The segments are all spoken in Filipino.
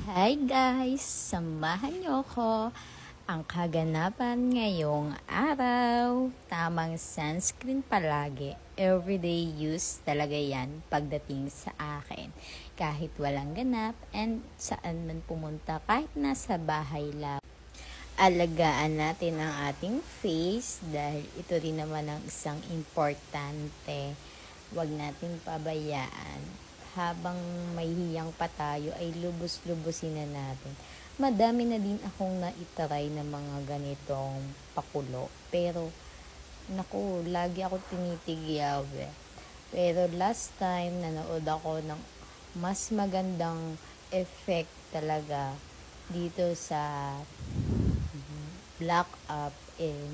Hi guys! Samahan niyo ako. Ang kaganapan ngayong araw. Tamang sunscreen palagi. Everyday use talaga yan pagdating sa akin. Kahit walang ganap and saan man pumunta, kahit nasa bahay lang. Alagaan natin ang ating face dahil ito rin naman ang isang importante. Huwag natin pabayaan. Habang may hiyang pa tayo ay lubos-lubosin na natin. Madami na din akong naitry na mga ganitong pakulo. Pero, naku, lagi ako tinitigyaw eh. Pero last time, nanood ako ng mas magandang effect talaga dito sa Black Up,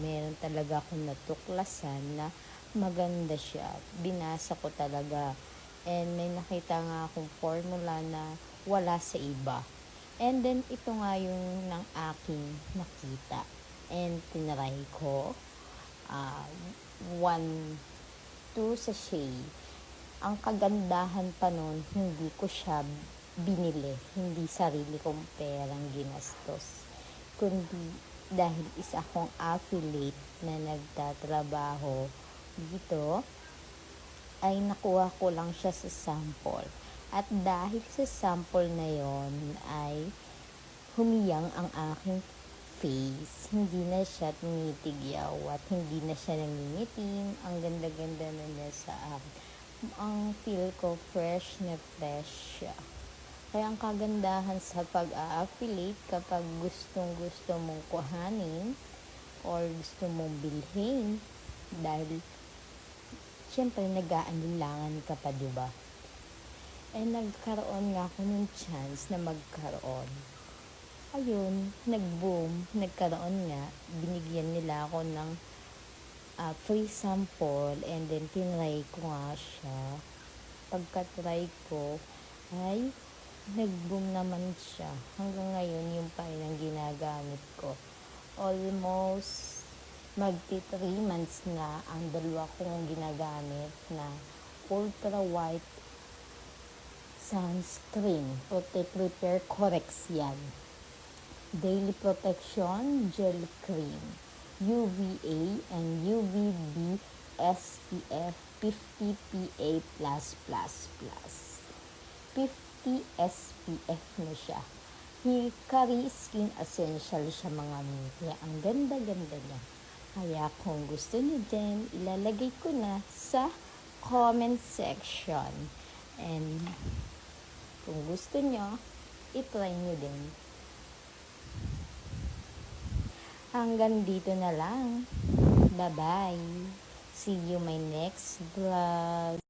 meron talaga akong natuklasan na maganda siya. Binasa ko talaga. And may nakita nga akong formula na wala sa iba. And then, ito nga yung ng aking nakita. And tinry ko. Uh, 2 sachet. Ang kagandahan pa nun, hindi ko siya binili. Hindi sarili kong perang ginastos. Kundi dahil isa akong affiliate na nagtatrabaho dito, ay nakuha ko lang siya sa sample. At dahil sa sample na yon ay humiyang ang aking face. Hindi na siya tumitigyaw at hindi na siya nangingitim. Ang ganda-ganda na niya sa akin. Ang feel ko fresh na fresh siya. Kaya ang kagandahan sa pag-a-affiliate kapag gustong-gusto mong kuhanin or gusto mong bilhin dahil siyempre nag-aalinlangan ka pa, diba? Nagkaroon nga ako ng chance na magkaroon. Ayun, nag-boom, nagkaroon nga. Binigyan nila ako ng free sample and then tinry ko nga siya. Pagka-try ko ay nag-boom naman siya. Hanggang ngayon, yung pa rin ang ginagamit ko. Almost magti 3 months na ang dalawa kong ginagamit na ultra white sunscreen. Prepare Correx yan. Daily Protection Gel Cream. UVA and UVB SPF 50 PA+++. 50 SPF na siya. Hickory Skin Essential siya mga mami. Ang ganda-ganda niya. Kaya kung gusto niyo din, ilalagay ko na sa comment section. And kung gusto niyo, itry niyo din. Hanggang dito na lang. Bye-bye. See you my next vlog.